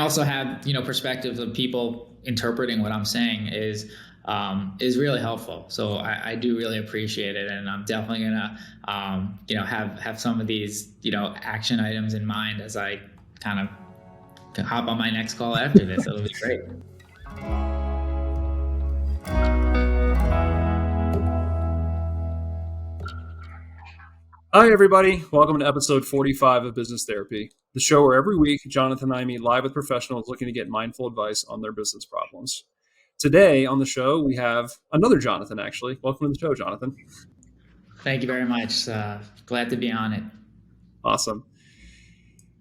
also have, perspectives of people interpreting what I'm saying is really helpful. So I do really appreciate it. And I'm definitely going to, have some of these, action items in mind as I kind of hop on my next call after this. It'll be great. Hi, everybody. Welcome to episode 45 of Business Therapy, the show where every week Jonathan and I meet live with professionals looking to get mindful advice on their business problems. Today on the show, we have another Jonathan, actually. Welcome to the show, Jonathan. Thank you very much. Glad to be on it. Awesome.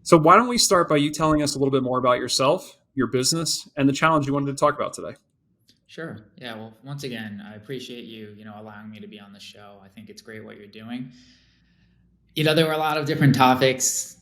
So why don't we start by you telling us a little bit more about yourself, your business, and the challenge you wanted to talk about today? Sure. Yeah. Well, once again, I appreciate you, allowing me to be on the show. I think it's great what you're doing. There were a lot of different topics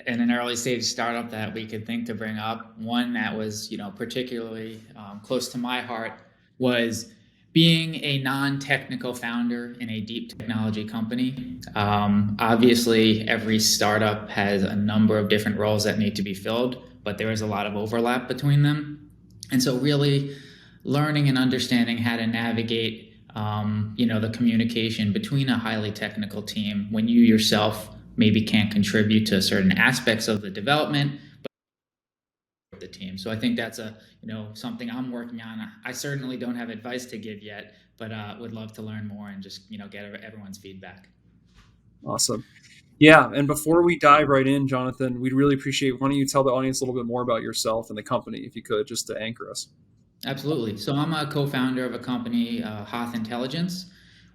in an early stage startup that we could think to bring up. One that was, particularly close to my heart was being a non-technical founder in a deep technology company. Obviously, every startup has a number of different roles that need to be filled, but there is a lot of overlap between them. And so really learning and understanding how to navigate the communication between a highly technical team when you yourself maybe can't contribute to certain aspects of the development, but the team. So I think that's something I'm working on. I certainly don't have advice to give yet, but would love to learn more and just, get everyone's feedback. Awesome. Yeah. And before we dive right in, Jonathan, we'd really appreciate, why don't you tell the audience a little bit more about yourself and the company, if you could, just to anchor us. Absolutely. So I'm a co-founder of a company, Hoth Intelligence.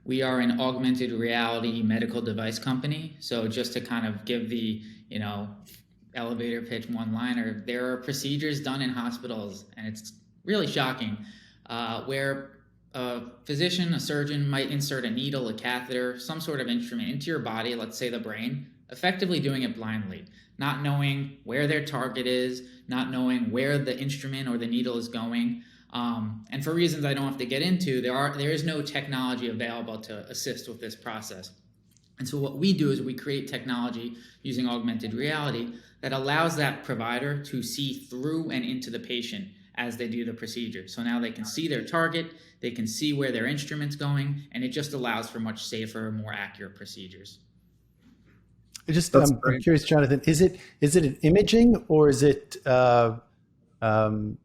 We are an augmented reality medical device company. So just to kind of give the, elevator pitch one-liner, there are procedures done in hospitals, and it's really shocking, where a physician, a surgeon might insert a needle, a catheter, some sort of instrument into your body, let's say the brain, effectively doing it blindly, not knowing where their target is, not knowing where the instrument or the needle is going. And for reasons I don't have to get into, there is no technology available to assist with this process. And so what we do is we create technology using augmented reality that allows that provider to see through and into the patient as they do the procedure. So now they can see their target, they can see where their instrument's going, and it just allows for much safer, more accurate procedures. I'm curious, Jonathan, is it an imaging, or is it some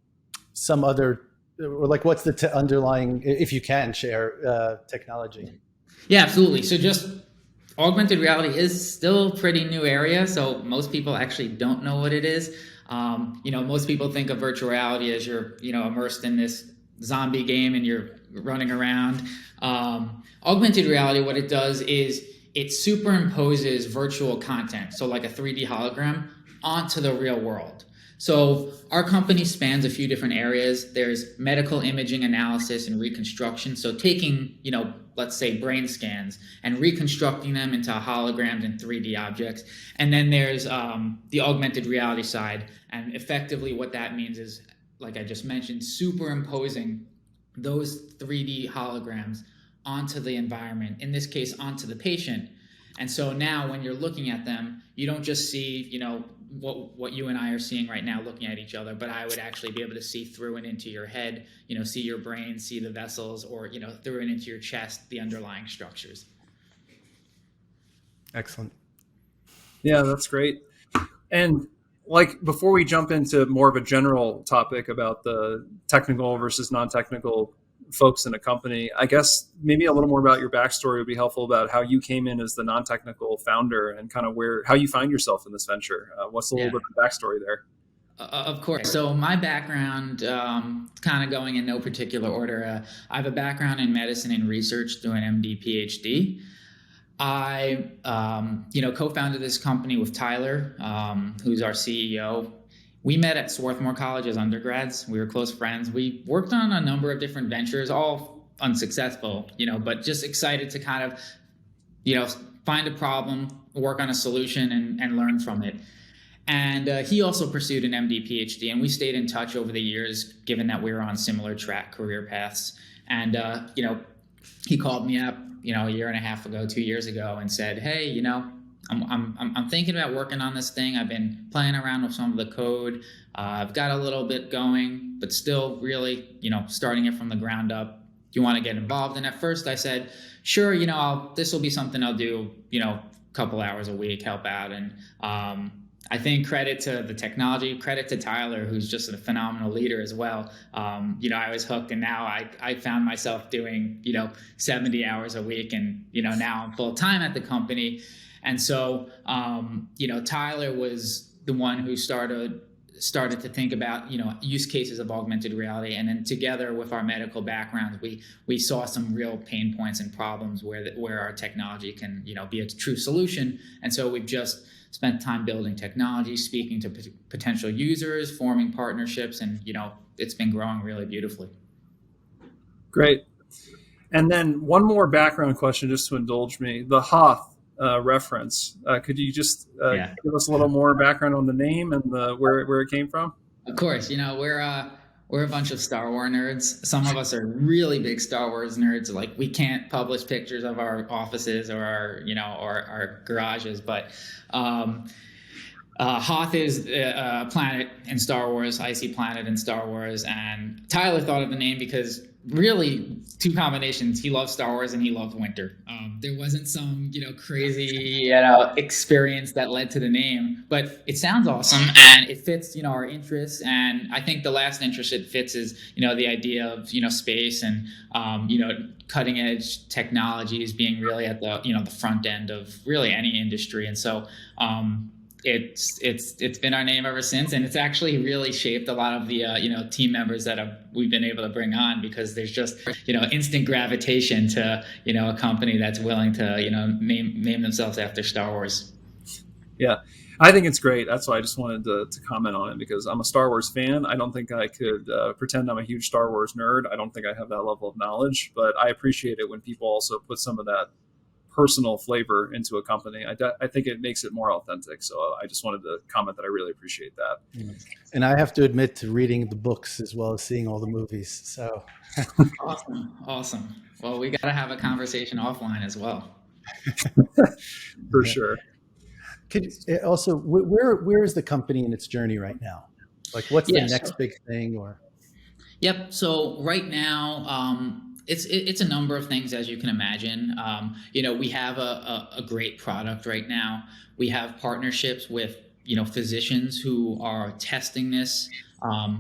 other, or like what's the underlying, if you can share, technology? Yeah, absolutely. So just augmented reality is still a pretty new area. So most people actually don't know what it is. Most people think of virtual reality as you're, immersed in this zombie game and you're running around. Augmented reality, what it does is it superimposes virtual content, so like a 3D hologram, onto the real world. So our company spans a few different areas. There's medical imaging analysis and reconstruction. So taking, let's say brain scans and reconstructing them into holograms and 3D objects. And then there's the augmented reality side. And effectively what that means is, like I just mentioned, superimposing those 3D holograms onto the environment, in this case, onto the patient. And so now when you're looking at them, you don't just see, what you and I are seeing right now looking at each other, but I would actually be able to see through and into your head, see your brain, see the vessels, or, through and into your chest, the underlying structures. Excellent. Yeah, that's great. And before we jump into more of a general topic about the technical versus non-technical folks in a company, I guess maybe a little more about your backstory would be helpful, about how you came in as the non-technical founder and kind of how you find yourself in this venture. What's a little bit of the backstory there? Of course. So my background, kind of going in no particular order, I have a background in medicine and research through an MD, PhD. I, co-founded this company with Tyler, who's our CEO. We met at Swarthmore College as undergrads. We were close friends. We worked on a number of different ventures, all unsuccessful, but just excited to kind of, find a problem, work on a solution, and learn from it. And he also pursued an MD, PhD, and we stayed in touch over the years, given that we were on similar career paths. And, he called me up, a year and a half ago, 2 years ago, and said, hey, I'm thinking about working on this thing. I've been playing around with some of the code. I've got a little bit going, but still really, starting it from the ground up. Do you want to get involved? And at first I said, sure, this will be something I'll do, a couple hours a week, help out. And I think credit to the technology, credit to Tyler, who's just a phenomenal leader as well. I was hooked, and now I found myself doing, 70 hours a week, and, now I'm full time at the company. And so, Tyler was the one who started to think about, use cases of augmented reality. And then together with our medical backgrounds, we saw some real pain points and problems where our technology can, be a true solution. And so we've just spent time building technology, speaking to potential users, forming partnerships, and, it's been growing really beautifully. Great. And then one more background question, just to indulge me, the Hoth reference. Could you just give us a little more background on the name and where it came from? Of course. We're a bunch of Star Wars nerds. Some of us are really big Star Wars nerds. Like, we can't publish pictures of our offices or our garages, but Hoth is a planet in Star Wars, icy planet in Star Wars, and Tyler thought of the name because really two combinations. He loves Star Wars and he loved winter. There wasn't some, crazy, experience that led to the name, but it sounds awesome and it fits, our interests. And I think the last interest it fits is, the idea of, space and, cutting edge technologies being really at the, the front end of really any industry. And so, it's been our name ever since, and it's actually really shaped a lot of the team members that we've been able to bring on, because there's just instant gravitation to a company that's willing to name themselves after Star Wars. Yeah, I think it's great. That's why I just wanted to comment on it, because I'm a Star Wars fan. I don't think I could pretend I'm a huge Star Wars nerd. I don't think I have that level of knowledge, but I appreciate it when people also put some of that personal flavor into a company. I think it makes it more authentic. So I just wanted to comment that I really appreciate that. And I have to admit to reading the books as well as seeing all the movies. So Awesome. Well, we got to have a conversation offline as well. For sure. Also, where is the company in its journey right now? Like, what's the next big thing? Or Yep. So right now, it's a number of things, as you can imagine. We have a great product right now. We have partnerships with physicians who are testing this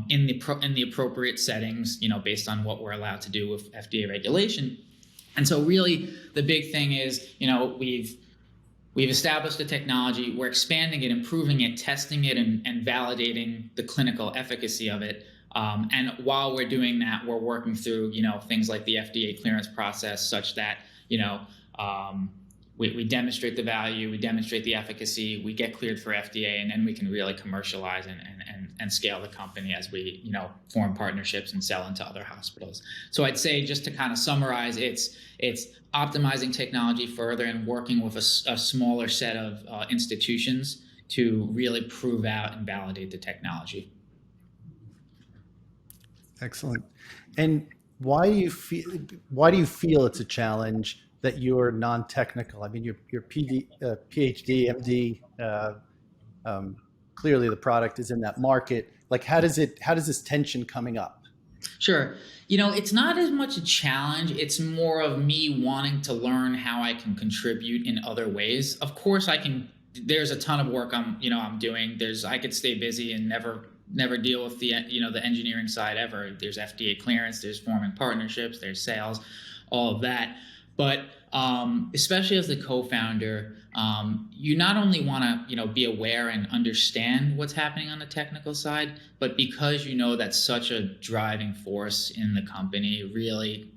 in the appropriate settings, based on what we're allowed to do with FDA regulation. And so really the big thing is, we've established the technology, we're expanding it, improving it, testing it, and validating the clinical efficacy of it. And while we're doing that, we're working through, things like the FDA clearance process, such that, we demonstrate the value, we demonstrate the efficacy, we get cleared for FDA, and then we can really commercialize and scale the company as we, form partnerships and sell into other hospitals. So I'd say, just to kind of summarize, it's optimizing technology further and working with a smaller set of institutions to really prove out and validate the technology. Excellent. And why do you feel it's a challenge that you're non-technical? I mean, you're PhD, MD. Clearly, the product is in that market. Like, how does this tension coming up? Sure. It's not as much a challenge. It's more of me wanting to learn how I can contribute in other ways. Of course, I can. There's a ton of work I'm doing. I could stay busy and never deal with the the engineering side ever. There's FDA clearance, there's forming partnerships, there's sales, all of that. But especially as the co-founder, you not only want to be aware and understand what's happening on the technical side, but because that's such a driving force in the company, really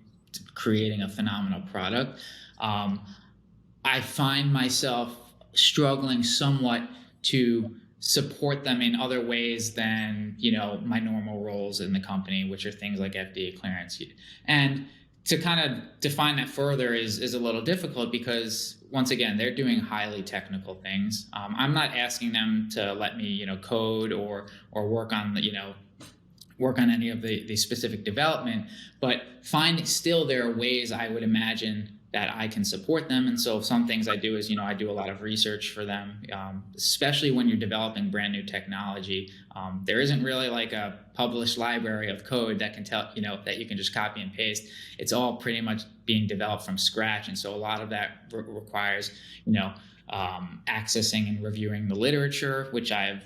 creating a phenomenal product, I find myself struggling somewhat to support them in other ways than my normal roles in the company, which are things like FDA clearance. And to kind of define that further is a little difficult, because once again, they're doing highly technical things. I'm not asking them to let me code or work on any of the specific development, but still there are ways I would imagine that I can support them. And so some things I do is, I do a lot of research for them, especially when you're developing brand new technology. There isn't really like a published library of code that can tell, that you can just copy and paste. It's all pretty much being developed from scratch. And so a lot of that requires, accessing and reviewing the literature, which I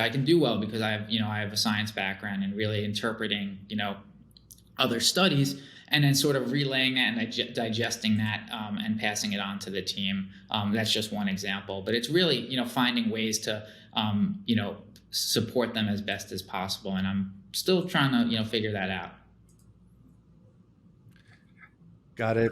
can do well because I have a science background and really interpreting, other studies, and then sort of relaying that and digesting that and passing it on to the team. That's just one example, but it's really, finding ways to, support them as best as possible. And I'm still trying to, figure that out. Got it.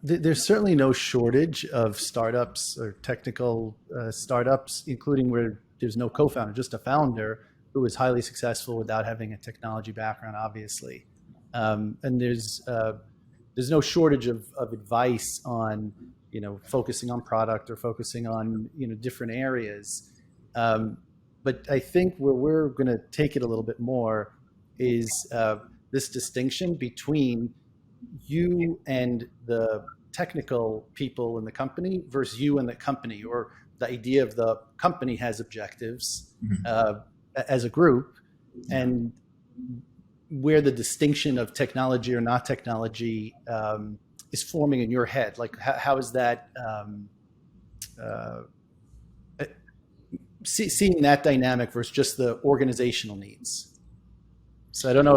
There's certainly no shortage of startups or technical startups, including where there's no co-founder, just a founder who is highly successful without having a technology background, obviously. And there's no shortage of advice on, focusing on product or focusing on, different areas. But I think where we're going to take it a little bit more is this distinction between you and the technical people in the company versus you and the company, or the idea of the company has objectives as a group, and where the distinction of technology or not technology is forming in your head. Like, how is that seeing that dynamic versus just the organizational needs? So I don't know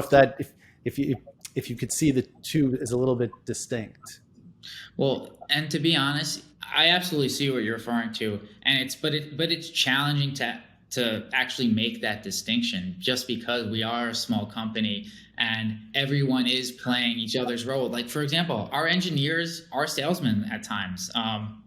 if you could see the two as a little bit distinct. Well, and to be honest, I absolutely see what you're referring to, and it's challenging to actually make that distinction, just because we are a small company and everyone is playing each other's role. Like, for example, our engineers are salesmen at times.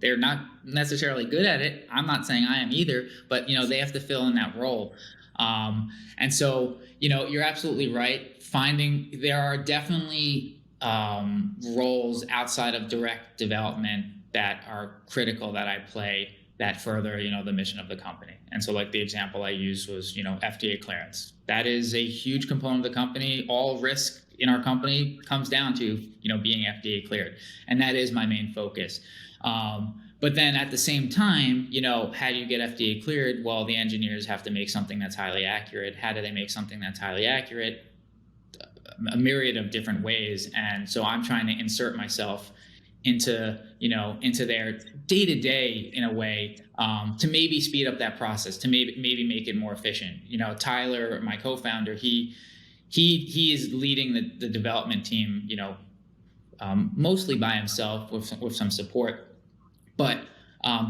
They're not necessarily good at it. I'm not saying I am either, but they have to fill in that role. And so, you're absolutely right. There are definitely roles outside of direct development that are critical that I play that further, the mission of the company. And so, like, the example I used was, FDA clearance. That is a huge component of the company. All risk in our company comes down to, being FDA cleared. And that is my main focus. But then at the same time, how do you get FDA cleared? Well, the engineers have to make something that's highly accurate. How do they make something that's highly accurate? A myriad of different ways. And so I'm trying to insert myself into their day-to-day in a way, to maybe speed up that process, to maybe make it more efficient. Tyler, my co-founder, he is leading the development team, mostly by himself with some support, but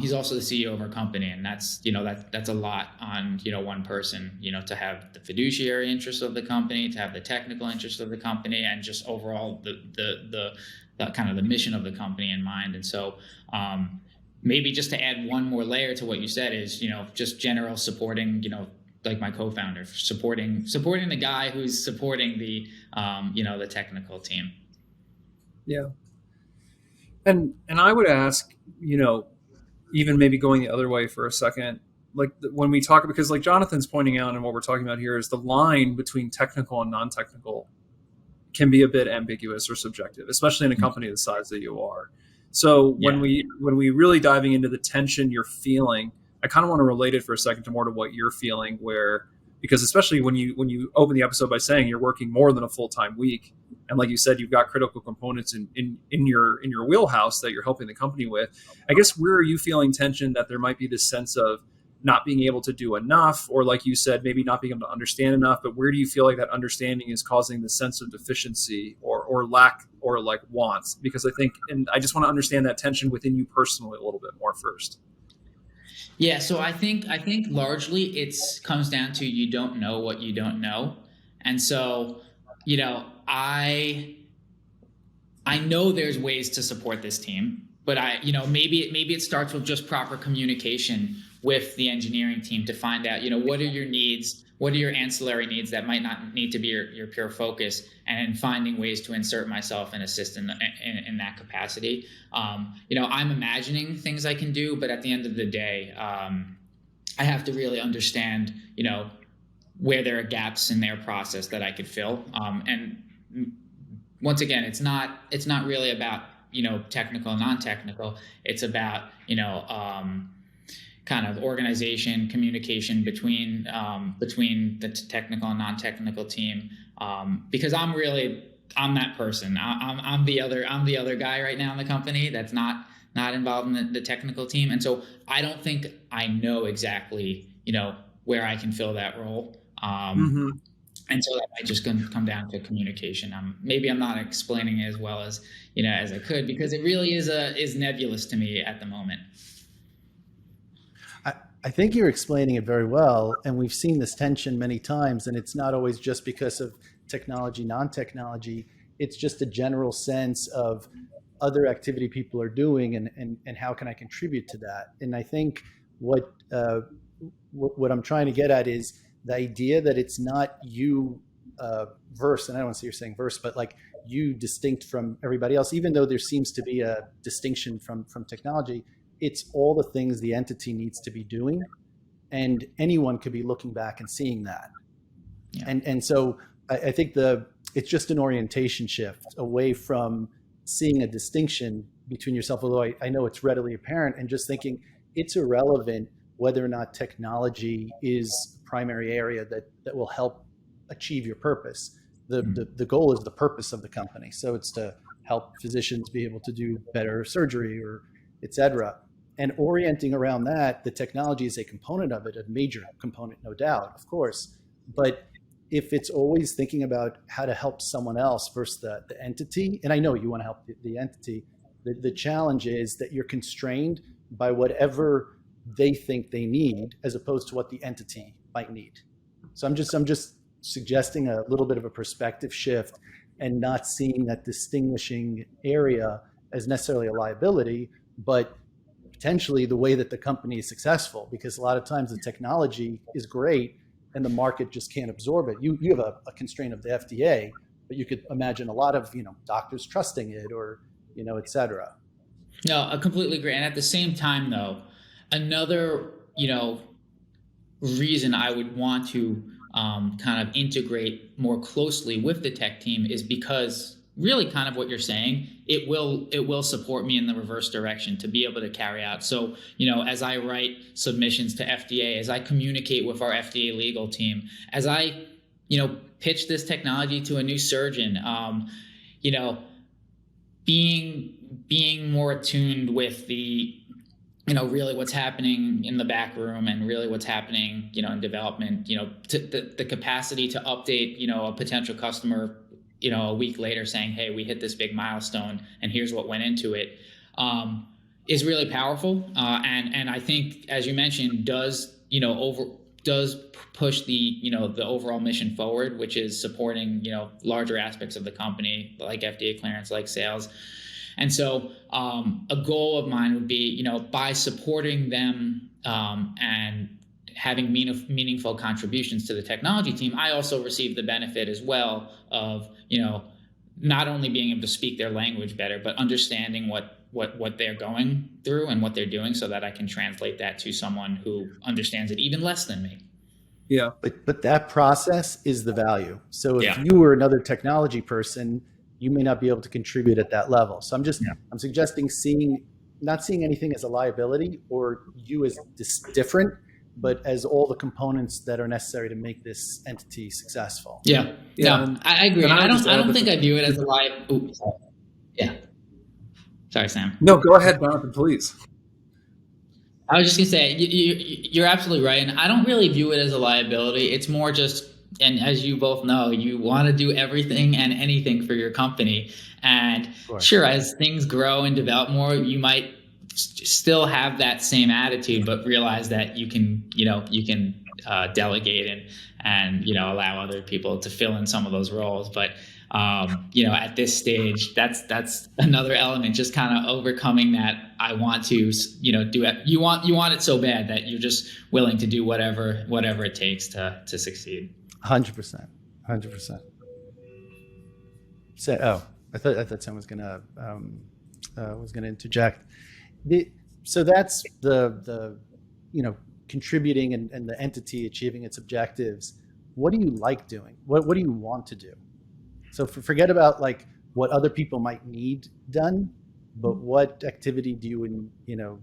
he's also the CEO of our company, and that's a lot on one person, to have the fiduciary interests of the company, to have the technical interests of the company, and just overall the kind of the mission of the company in mind. And so maybe just to add one more layer to what you said is, just general supporting, like my co-founder, supporting the guy who's supporting the the technical team. Yeah. And I would ask, even maybe going the other way for a second, like when we talk, because like Jonathan's pointing out, and what we're talking about here is the line between technical and non-technical can be a bit ambiguous or subjective, especially in a company the size that you are. So when we really diving into the tension you're feeling, I kind of want to relate it for a second to more to what you're feeling, because especially when you open the episode by saying you're working more than a full-time week, and like you said, you've got critical components in your wheelhouse that you're helping the company with. I guess, where are you feeling tension that there might be this sense of not being able to do enough, or like you said, maybe not being able to understand enough, but where do you feel like that understanding is causing the sense of deficiency or lack, or like wants? Because I think, and I just want to understand that tension within you personally a little bit more first. Yeah, so I think largely it comes down to you don't know what you don't know. And so, I know there's ways to support this team, but maybe it starts with just proper communication with the engineering team to find out, what are your needs, what are your ancillary needs that might not need to be your pure focus, and finding ways to insert myself and assist in that capacity. I'm imagining things I can do, but at the end of the day, I have to really understand, where there are gaps in their process that I could fill. And once again, it's not really about technical and non-technical. It's about, kind of organization, communication between the technical and non-technical team. Because I'm that person. I'm the other guy right now in the company that's not involved in the technical team, and so I don't think I know exactly where I can fill that role. And so that might just come down to communication. Maybe I'm not explaining it as well as as I could, because it really is nebulous to me at the moment. I think you're explaining it very well, and we've seen this tension many times, and it's not always just because of technology, non-technology. It's just a general sense of other activity people are doing, and how can I contribute to that? And I think what I'm trying to get at is the idea that it's not you verse, and I don't want to say you're saying verse, but like you distinct from everybody else, even though there seems to be a distinction from technology. It's all the things the entity needs to be doing, and anyone could be looking back and seeing that. Yeah. And so I think it's just an orientation shift away from seeing a distinction between yourself, although I know it's readily apparent, and just thinking it's irrelevant whether or not technology is a primary area that will help achieve your purpose. The goal is the purpose of the company. So it's to help physicians be able to do better surgery, or et cetera. And orienting around that, the technology is a component of it, a major component, no doubt, of course. But if it's always thinking about how to help someone else versus the entity, and I know you want to help the entity, the challenge is that you're constrained by whatever they think they need, as opposed to what the entity might need. So I'm just suggesting a little bit of a perspective shift, and not seeing that distinguishing area as necessarily a liability, but potentially the way that the company is successful, because a lot of times the technology is great and the market just can't absorb it. You have a constraint of the FDA, but you could imagine a lot of doctors trusting it, or et cetera. No, I completely agree. And at the same time, though, another reason I would want to kind of integrate more closely with the tech team is because really kind of what you're saying, it will support me in the reverse direction to be able to carry out. So, as I write submissions to FDA, as I communicate with our FDA legal team, as I, pitch this technology to a new surgeon, being more attuned with the, really what's happening in the back room, and really what's happening, in development, to the capacity to update, a potential customer, a week later saying, hey, we hit this big milestone and here's what went into it, is really powerful. And I think, as you mentioned, does push the, the overall mission forward, which is supporting, larger aspects of the company, like FDA clearance, like sales. And so a goal of mine would be, by supporting them and having meaningful contributions to the technology team, I also receive the benefit as well of, not only being able to speak their language better, but understanding what they're going through and what they're doing, so that I can translate that to someone who understands it even less than me. Yeah. But that process is the value. So if you were another technology person, you may not be able to contribute at that level. So I'm suggesting not seeing anything as a liability or you as different, but as all the components that are necessary to make this entity successful. Yeah. No, I agree. I don't think I view it as a liability. Yeah. Sorry, Sam. No, go ahead, Jonathan, please. I was just gonna say you're absolutely right, and I don't really view it as a liability. It's more just, and as you both know, you want to do everything and anything for your company, and sure, as things grow and develop more, you might still have that same attitude, but realize that you can delegate and allow other people to fill in some of those roles. But at this stage, that's another element, just kind of overcoming that. I want to, do it. You want it so bad that you're just willing to do whatever it takes to succeed. 100%. So, I thought someone was gonna interject. So that's the contributing and the entity achieving its objectives. What do you like doing? What do you want to do? So forget about like what other people might need done. but what activity do you,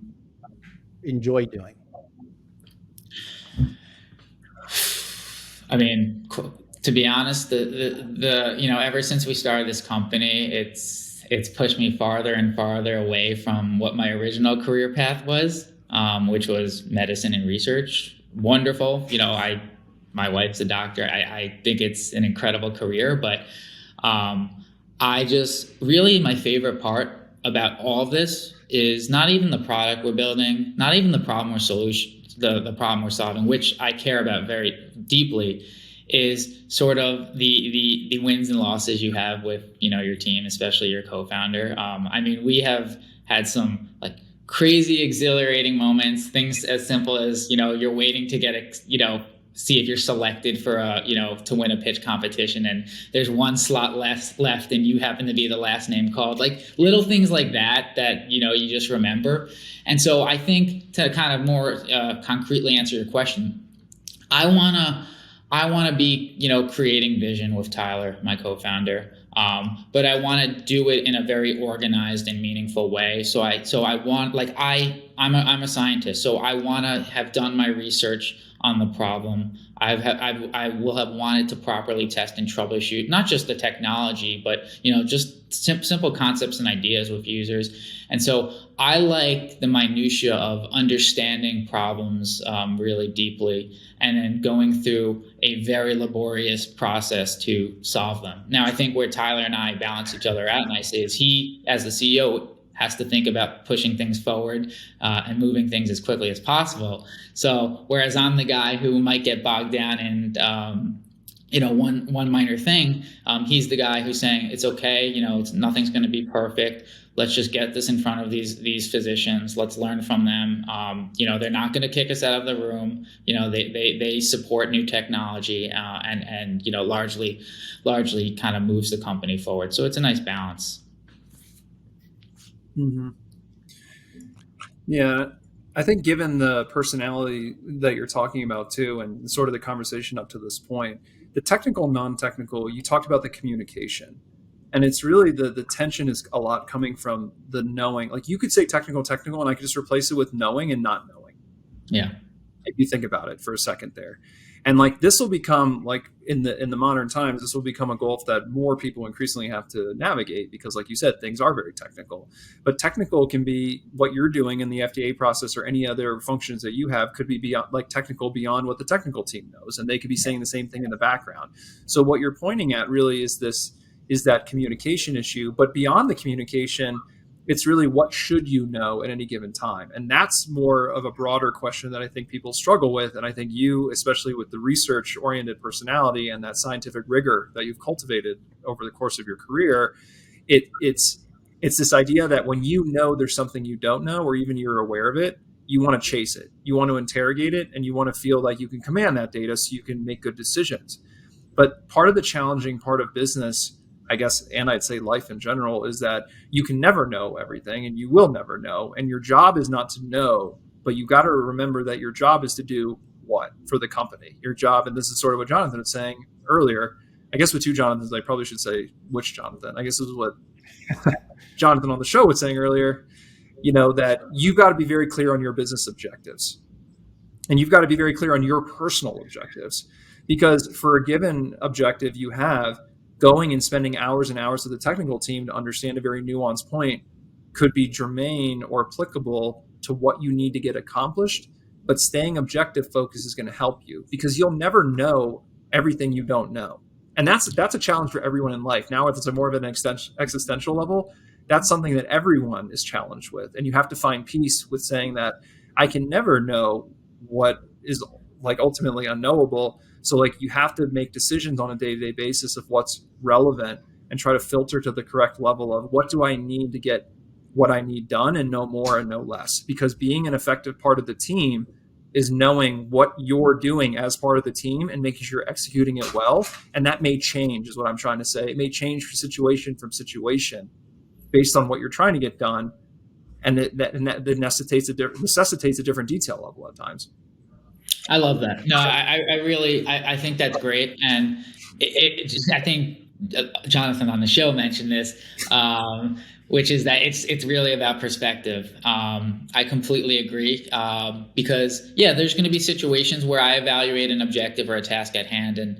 enjoy doing? I mean, to be honest, the ever since we started this company, it's pushed me farther and farther away from what my original career path was, which was medicine and research. Wonderful, my wife's a doctor. I think it's an incredible career, but I just really, my favorite part about all of this is not even the product we're building, not even the problem or solution, the problem we're solving, which I care about very deeply, is sort of the wins and losses you have with your team, especially your co-founder. I mean, we have had some like crazy exhilarating moments, things as simple as you're waiting to get see if you're selected for to win a pitch competition, and there's one slot left and you happen to be the last name called, like little things like that you just remember. And so I think, to kind of more concretely answer your question, I want to be creating vision with Tyler, my co-founder, but I want to do it in a very organized and meaningful way. So I want, like, I'm a scientist, so I want to have done my research on the problem. I will have wanted to properly test and troubleshoot not just the technology, but just simple concepts and ideas with users. And so I like the minutia of understanding problems really deeply, and then going through a very laborious process to solve them. Now, I think where Tyler and I balance each other out nicely is he, as the CEO, has to think about pushing things forward and moving things as quickly as possible. So whereas I'm the guy who might get bogged down in one minor thing, he's the guy who's saying it's okay, nothing's going to be perfect. Let's just get this in front of these physicians. Let's learn from them. They're not going to kick us out of the room. They support new technology and largely kind of moves the company forward. So it's a nice balance. Mm-hmm. Yeah, I think given the personality that you're talking about too, and sort of the conversation up to this point, the technical, non-technical, you talked about the communication. And it's really the tension is a lot coming from the knowing. Like you could say technical, and I could just replace it with knowing and not knowing. Yeah. If you think about it for a second there. And like this will become, like in the modern times, this will become a gulf that more people increasingly have to navigate, because like you said, things are very technical. But technical can be what you're doing in the FDA process, or any other functions that you have could be beyond, like technical beyond what the technical team knows. And they could be saying the same thing in the background. So what you're pointing at really is that communication issue. But beyond the communication, it's really what should you know at any given time. And that's more of a broader question that I think people struggle with. And I think you, especially with the research-oriented personality and that scientific rigor that you've cultivated over the course of your career, it's this idea that when you know there's something you don't know, or even you're aware of it, you want to chase it. You want to interrogate it, and you want to feel like you can command that data so you can make good decisions. But part of the challenging part of business, I guess, and I'd say life in general, is that you can never know everything, and you will never know. And your job is not to know, but you got to remember that your job is to do what for the company? Your job, and this is sort of what Jonathon was saying earlier. I guess with two Jonathans, I probably should say which Jonathon. I guess this is what Jonathon on the show was saying earlier, that you've got to be very clear on your business objectives. And you've got to be very clear on your personal objectives. Because for a given objective you have, going and spending hours and hours with the technical team to understand a very nuanced point could be germane or applicable to what you need to get accomplished. But staying objective focus is going to help you, because you'll never know everything you don't know. And that's a challenge for everyone in life. Now, if it's a more of an existential level, that's something that everyone is challenged with. And you have to find peace with saying that I can never know what is like ultimately unknowable. So like you have to make decisions on a day-to-day basis of what's relevant, and try to filter to the correct level of what do I need to get what I need done, and no more and no less. Because being an effective part of the team is knowing what you're doing as part of the team and making sure you're executing it well. And that may change, is what I'm trying to say. It may change from situation based on what you're trying to get done. And that necessitates a different detail level at times. I love that. No, I really think that's great. And I think Jonathon on the show mentioned this, which is that it's really about perspective. I completely agree, because there's going to be situations where I evaluate an objective or a task at hand, and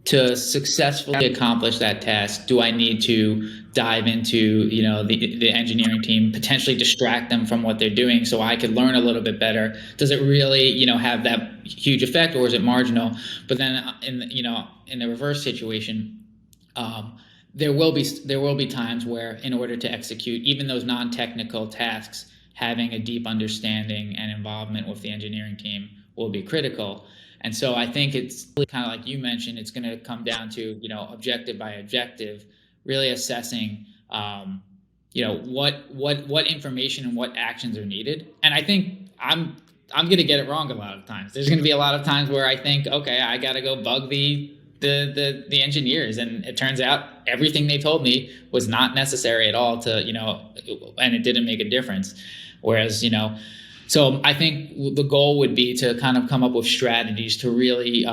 to successfully accomplish that task, do I need to dive into the engineering team, potentially distract them from what they're doing so I could learn a little bit better? Does it really have that huge effect, or is it marginal? But then in the reverse situation, there will be times where, in order to execute even those non-technical tasks, having a deep understanding and involvement with the engineering team will be critical. And so I think it's kind of like you mentioned, it's going to come down to, objective by objective, really assessing, what information and what actions are needed. And I think I'm going to get it wrong a lot of times. There's going to be a lot of times where I think, okay, I got to go bug the engineers, and it turns out everything they told me was not necessary at all to, and it didn't make a difference. Whereas, so I think the goal would be to kind of come up with strategies to really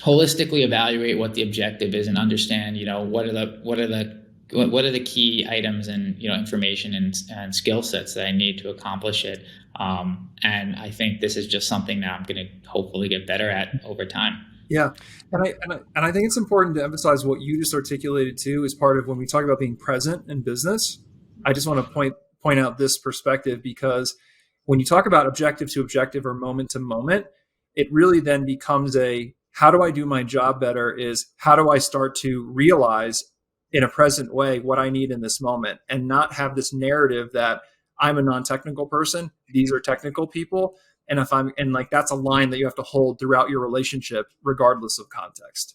holistically evaluate what the objective is and understand, what are the key items and information and skill sets that I need to accomplish it. And I think this is just something that I'm going to hopefully get better at over time. Yeah, and I think it's important to emphasize what you just articulated too, as part of when we talk about being present in business. I just want to point out this perspective, because when you talk about objective to objective or moment to moment, it really then becomes how do I do my job better, is how do I start to realize in a present way what I need in this moment, and not have this narrative that I'm a non-technical person, these are technical people. And that's a line that you have to hold throughout your relationship, regardless of context,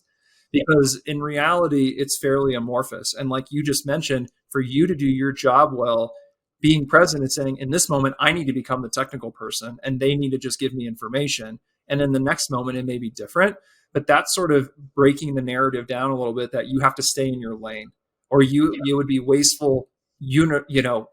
because in reality, it's fairly amorphous. And like you just mentioned, for you to do your job well, being present and saying, in this moment, I need to become the technical person and they need to just give me information. And in the next moment, it may be different, but that's sort of breaking the narrative down a little bit, that you have to stay in your lane, or you would be wasteful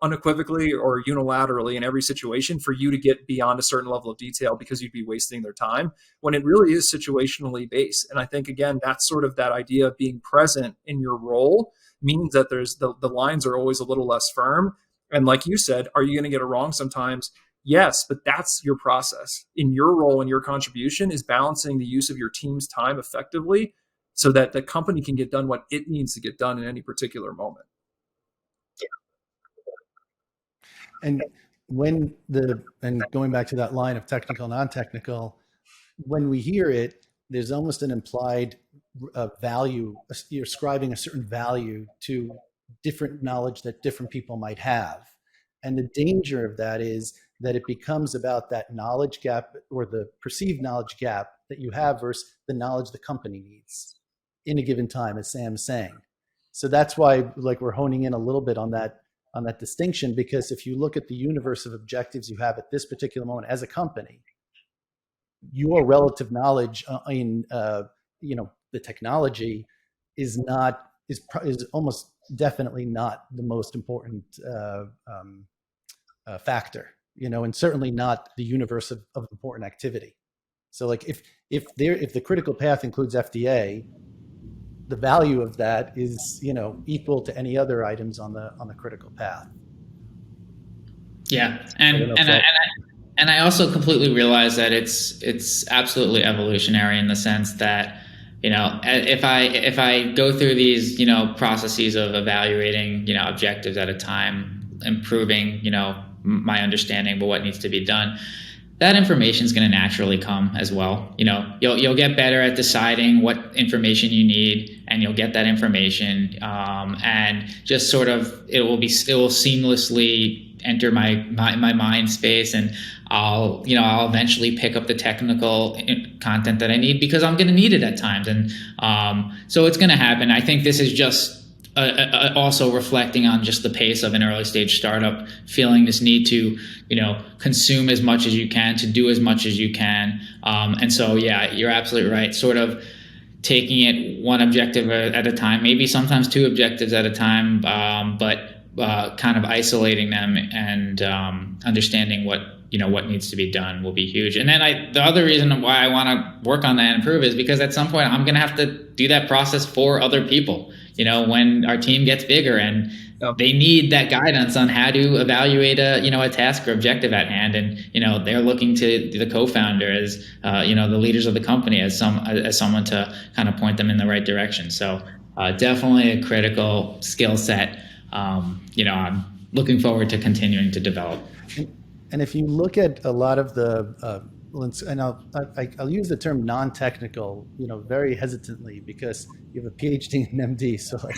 unequivocally or unilaterally in every situation for you to get beyond a certain level of detail, because you'd be wasting their time, when it really is situationally based. And I think, again, that's sort of that idea of being present in your role means that there's the lines are always a little less firm. And like you said, are you going to get it wrong sometimes? Yes, but that's your process. In your role and your contribution is balancing the use of your team's time effectively so that the company can get done what it needs to get done in any particular moment. And going back to that line of technical, non-technical, when we hear it, there's almost an implied value. You're ascribing a certain value to different knowledge that different people might have. And the danger of that is that it becomes about that knowledge gap, or the perceived knowledge gap that you have versus the knowledge the company needs in a given time, as Sam's saying. So that's why, we're honing in a little bit on that distinction, because if you look at the universe of objectives you have at this particular moment as a company, your relative knowledge in the technology is almost definitely not the most important factor, and certainly not the universe of important activity. So if the critical path includes FDA, the value of that is equal to any other items on the critical path. Yeah, and I also completely realize that it's absolutely evolutionary, in the sense that if I go through these processes of evaluating objectives at a time, improving my understanding of what needs to be done, that information is going to naturally come as well. You'll get better at deciding what information you need, and you'll get that information, and just sort of it will seamlessly enter my mind space, and I'll eventually pick up the technical content that I need, because I'm going to need it at times, and so it's going to happen. I think this is just also reflecting on just the pace of an early stage startup, feeling this need to consume as much as you can, to do as much as you can, and so you're absolutely right, sort of taking it one objective at a time, maybe sometimes two objectives at a time, but kind of isolating them and understanding what what needs to be done will be huge. And then the other reason why I want to work on that and improve is because at some point I'm going to have to do that process for other people, when our team gets bigger and they need that guidance on how to evaluate a task or objective at hand. And, they're looking to the co-founder as, the leaders of the company as someone to kind of point them in the right direction. So definitely a critical skill set. I'm looking forward to continuing to develop. And if you look at a lot of the, and I'll use the term non-technical, very hesitantly, because you have a PhD and an MD, so like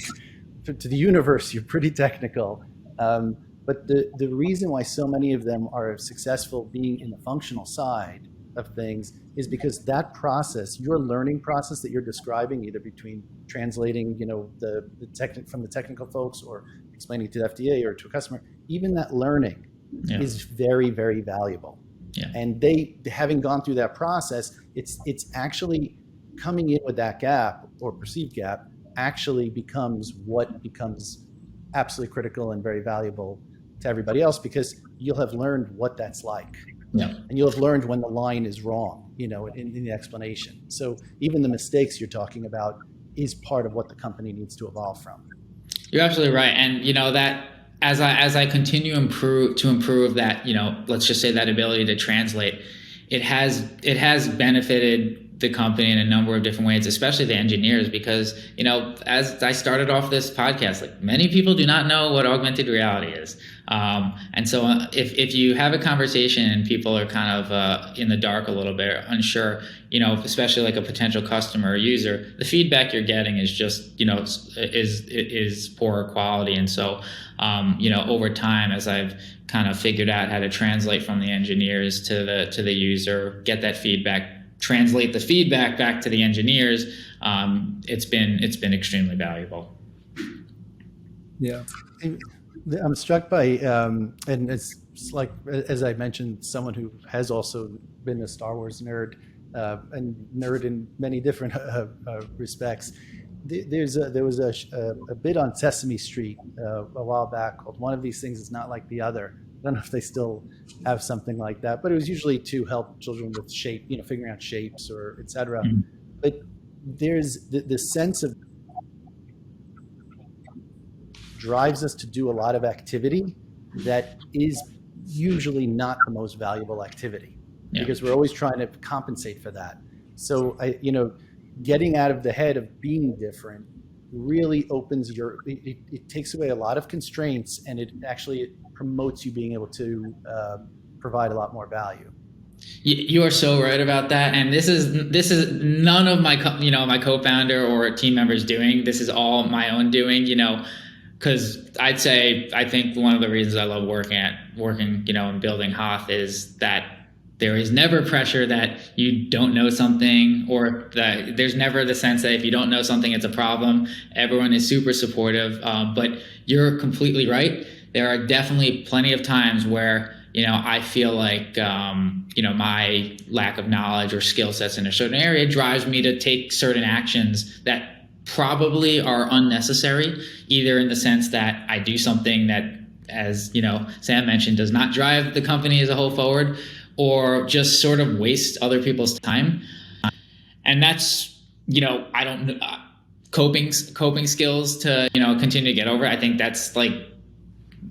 to the universe, you're pretty technical. But the reason why so many of them are successful being in the functional side of things is because that process, your learning process that you're describing, either between translating, the from the technical folks or explaining to the FDA or to a customer, even that learning is very, very valuable. Yeah. And they, having gone through that process, it's actually coming in with that gap or perceived gap actually becomes what becomes absolutely critical and very valuable to everybody else, because you'll have learned what that's like. Yeah. And you'll have learned when the line is wrong, in the explanation. So even the mistakes you're talking about is part of what the company needs to evolve from. You're absolutely right. And that as I continue to improve that, let's just say that ability to translate, it has benefited the company in a number of different ways, especially the engineers, because, as I started off this podcast, like many people do not know what augmented reality is. And so if you have a conversation and people are kind of in the dark a little bit, or unsure, especially like a potential customer or user, the feedback you're getting is just, is poorer quality. And so, over time, as I've kind of figured out how to translate from the engineers to the user, get that feedback, translate the feedback back to the engineers, it's been extremely valuable. Yeah. I'm struck by, and it's like, as I mentioned, someone who has also been a Star Wars nerd, and nerd in many different respects. There was a bit on Sesame Street a while back called "One of These Things Is Not Like the Other." I don't know if they still have something like that, but it was usually to help children with shape, figuring out shapes or et cetera. Mm-hmm. But there's the sense of drives us to do a lot of activity that is usually not the most valuable activity, because we're always trying to compensate for that. So getting out of the head of being different really opens it takes away a lot of constraints, and it actually promotes you being able to provide a lot more value. You are so right about that, and this is none of my my co-founder or team members doing. This is all my own doing. Because I think one of the reasons I love working and building Hoth is that there is never pressure that you don't know something, or that there's never the sense that if you don't know something, it's a problem. Everyone is super supportive, but you're completely right. There are definitely plenty of times where, I feel like, my lack of knowledge or skill sets in a certain area drives me to take certain actions that probably are unnecessary, either in the sense that I do something that, as Sam mentioned, does not drive the company as a whole forward, or just sort of waste other people's time. And that's, I don't coping skills to, continue to get over. I think that's like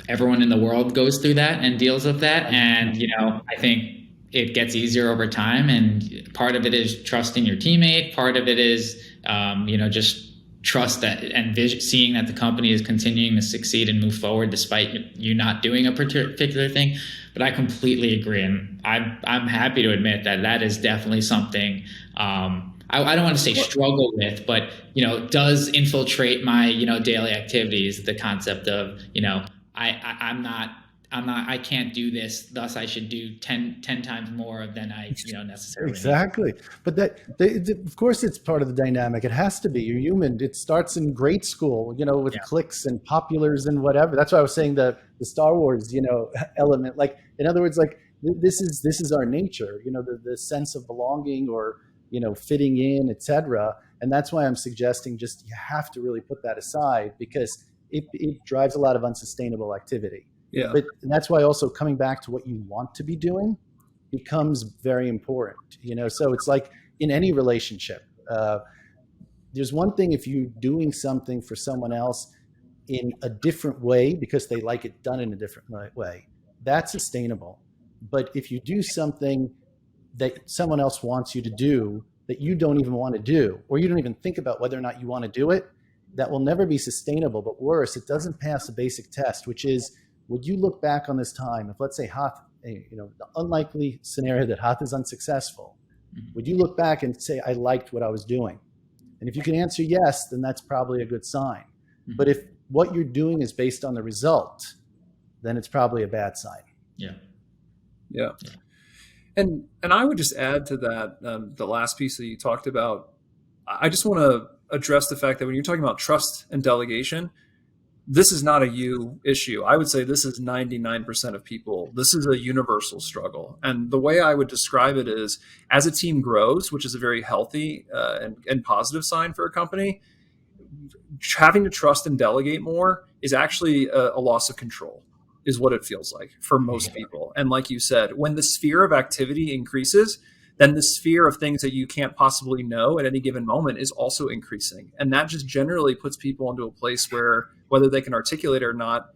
everyone in the world goes through that and deals with that. And, I think it gets easier over time. And part of it is trusting your teammate. Part of it is, just trust that and seeing that the company is continuing to succeed and move forward despite you not doing a particular thing. But I completely agree, and I'm happy to admit that is definitely something I don't want to say struggle with, but does infiltrate my daily activities. The concept of I can't do this, thus I should do 10 times more than I necessarily exactly need. But of course it's part of the dynamic. It has to be. You're human. It starts in grade school, with cliques and populars and whatever. That's why I was saying the Star Wars element. Like, in other words, like this is our nature, the sense of belonging or fitting in, etc. And that's why I'm suggesting just you have to really put that aside, because it drives a lot of unsustainable activity. Yeah. But that's why also coming back to what you want to be doing becomes very important. So it's like in any relationship, there's one thing if you're doing something for someone else in a different way because they like it done in a different way, that's sustainable. But if you do something that someone else wants you to do that you don't even want to do, or you don't even think about whether or not you want to do it, that will never be sustainable. But worse, it doesn't pass a basic test, which is, would you look back on this time, if let's say Hoth, the unlikely scenario that Hoth is unsuccessful, would you look back and say, I liked what I was doing? And if you can answer yes, then that's probably a good sign. But if what you're doing is based on the result, then it's probably a bad sign. Yeah. And I would just add to that, the last piece that you talked about, I just want to address the fact that when you're talking about trust and delegation, this is not a you issue. I would say this is 99% of people. This is a universal struggle. And the way I would describe it is, as a team grows, which is a very healthy and positive sign for a company, having to trust and delegate more is actually a loss of control, is what it feels like for most people. And like you said, when the sphere of activity increases, then the sphere of things that you can't possibly know at any given moment is also increasing. And that just generally puts people into a place where, whether they can articulate it or not,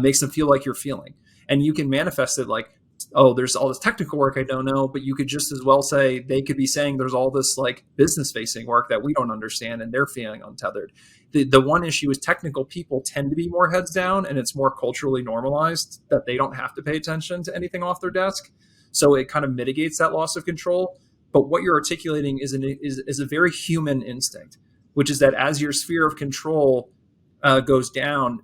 makes them feel like you're feeling. And you can manifest it like, oh, there's all this technical work I don't know, but you could just as well say, they could be saying there's all this like business facing work that we don't understand and they're feeling untethered. The one issue is technical people tend to be more heads down, and it's more culturally normalized that they don't have to pay attention to anything off their desk. So it kind of mitigates that loss of control. But what you're articulating is a very human instinct, which is that as your sphere of control goes down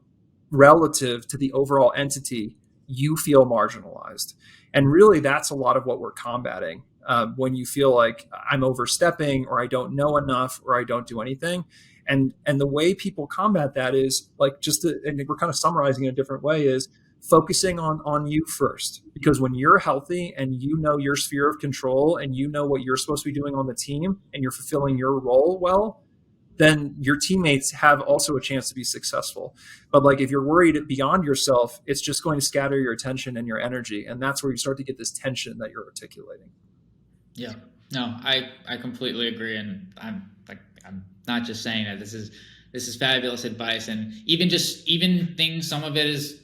relative to the overall entity, you feel marginalized. And really, that's a lot of what we're combating when you feel like I'm overstepping, or I don't know enough, or I don't do anything. And the way people combat that is like, and we're kind of summarizing in a different way, is focusing on you first. Because when you're healthy and you know your sphere of control and you know what you're supposed to be doing on the team and you're fulfilling your role well, then your teammates have also a chance to be successful. But like, if you're worried beyond yourself, it's just going to scatter your attention and your energy. And that's where you start to get this tension that you're articulating. Yeah, no, I completely agree. And I'm not just saying that. This is fabulous advice. And even things, some of it is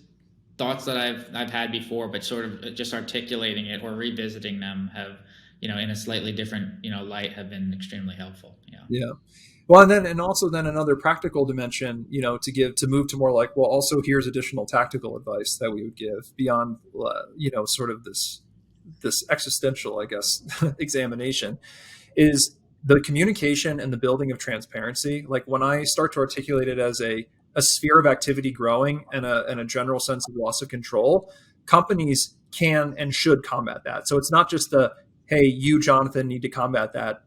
thoughts that I've had before, but sort of just articulating it or revisiting them have, in a slightly different, light, have been extremely helpful. Yeah. Well, and also another practical dimension, to move to more like, well, also here's additional tactical advice that we would give beyond, sort of this existential, I guess, examination, is the communication and the building of transparency. Like, when I start to articulate it as a sphere of activity growing and a general sense of loss of control, companies can and should combat that. So it's not just hey, you, Jonathan, need to combat that,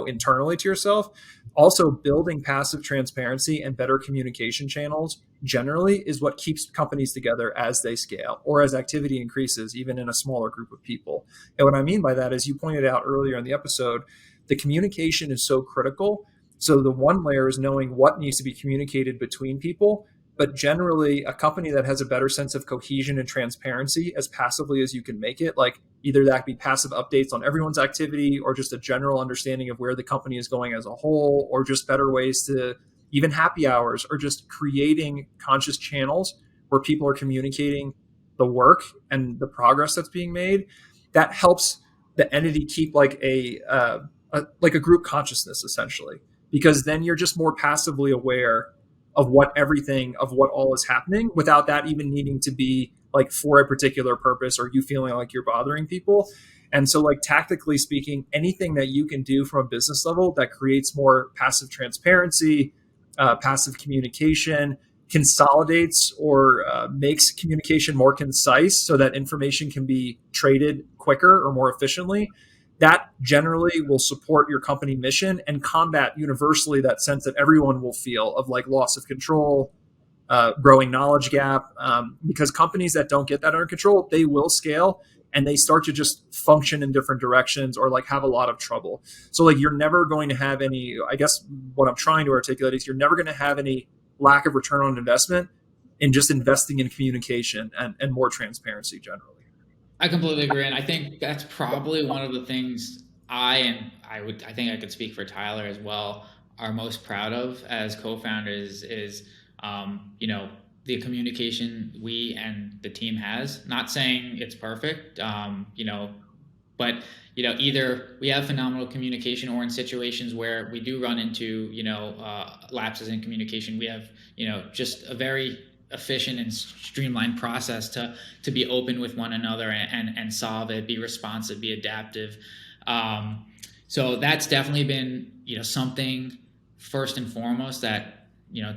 internally to yourself. Also, building passive transparency and better communication channels generally is what keeps companies together as they scale or as activity increases, even in a smaller group of people. And what I mean by that is, you pointed out earlier in the episode, the communication is so critical. So the one layer is knowing what needs to be communicated between people. But generally, a company that has a better sense of cohesion and transparency as passively as you can make it, like either that be passive updates on everyone's activity, or just a general understanding of where the company is going as a whole, or just better ways to even happy hours, or just creating conscious channels where people are communicating the work and the progress that's being made, that helps the entity keep like a group consciousness, essentially, because then you're just more passively aware of what all is happening, without that even needing to be like for a particular purpose or you feeling like you're bothering people. And so, like, tactically speaking, anything that you can do from a business level that creates more passive transparency, passive communication, consolidates or makes communication more concise so that information can be traded quicker or more efficiently, that generally will support your company mission and combat universally that sense that everyone will feel of like loss of control, growing knowledge gap, because companies that don't get that under control, they will scale and they start to just function in different directions or like have a lot of trouble. So like, you're never going to have any, I guess what I'm trying to articulate is, you're never going to have any lack of return on investment in just investing in communication and more transparency generally. I completely agree, and I think that's probably one of the things I think I could speak for Tyler as well, are most proud of as co-founders is the communication we and the team has. Not saying it's perfect, but either we have phenomenal communication, or in situations where we do run into lapses in communication, we have just a very efficient and streamlined process to be open with one another and solve it, be responsive, be adaptive. So that's definitely been something first and foremost that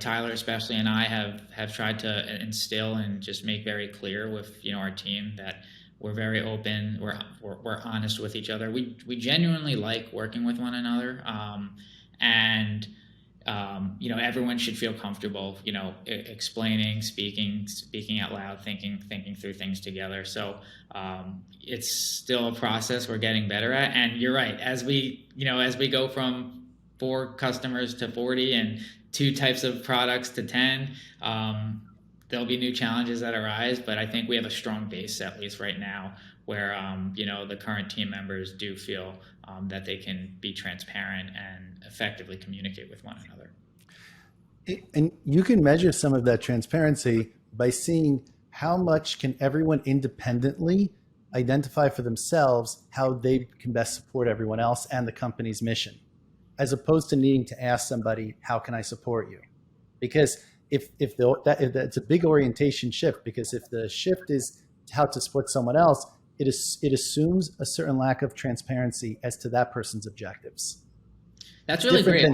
Tyler especially and I have tried to instill and just make very clear with our team, that we're very open, we're honest with each other. We genuinely like working with one another, and everyone should feel comfortable explaining, speaking out loud, thinking through things together. So it's still a process we're getting better at. And you're right, as we go from 4 customers to 40 and 2 types of products to 10, there'll be new challenges that arise, but I think we have a strong base, at least right now, where the current team members do feel that they can be transparent and effectively communicate with one another. And you can measure some of that transparency by seeing how much can everyone independently identify for themselves how they can best support everyone else and the company's mission, as opposed to needing to ask somebody, how can I support you? Because if that's a big orientation shift, because if the shift is how to support someone else, it assumes a certain lack of transparency as to that person's objectives. That's really great.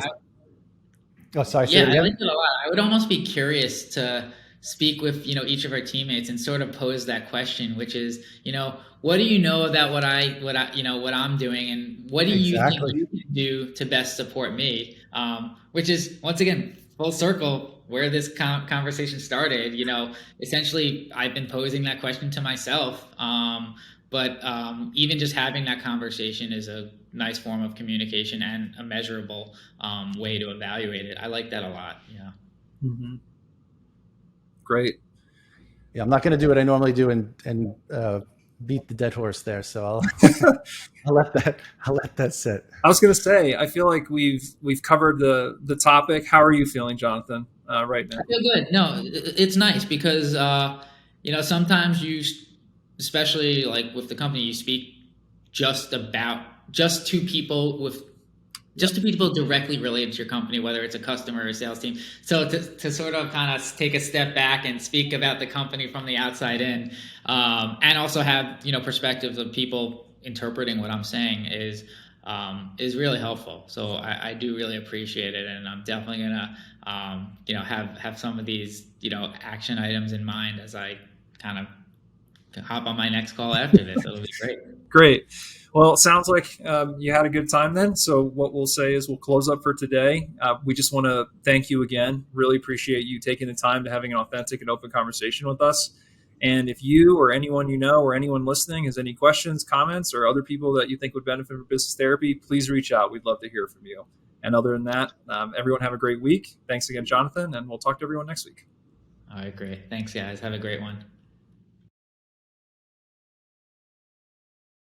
Sorry. Yeah, I like it a lot. I would almost be curious to speak with each of our teammates and sort of pose that question, which is what do you know about what I'm doing, and what do you think you can do to best support me? Which is, once again, full circle where this conversation started. Essentially, I've been posing that question to myself, but even just having that conversation is a nice form of communication and a measurable way to evaluate it. I like that a lot. Yeah. Mm-hmm. Great. Yeah, I'm not going to do what I normally do and beat the dead horse there. So I'll let that sit. I was going to say, I feel like we've covered the topic. How are you feeling, Jonathan, right now? I feel good. No, it's nice because sometimes you, especially like with the company, you speak just to people directly related to your company, whether it's a customer or a sales team. So to sort of kind of take a step back and speak about the company from the outside in, and also have perspectives of people interpreting what I'm saying is really helpful. So I do really appreciate it, and I'm definitely gonna have some of these action items in mind as I kind of hop on my next call after this. It'll be great. Great. Well, it sounds like you had a good time then. So what we'll say is we'll close up for today. We just want to thank you again. Really appreciate you taking the time to having an authentic and open conversation with us. And if you or anyone you know or anyone listening has any questions, comments, or other people that you think would benefit from business therapy, please reach out. We'd love to hear from you. And other than that, everyone have a great week. Thanks again, Jonathan, and we'll talk to everyone next week. All right, great. Thanks, guys. Have a great one.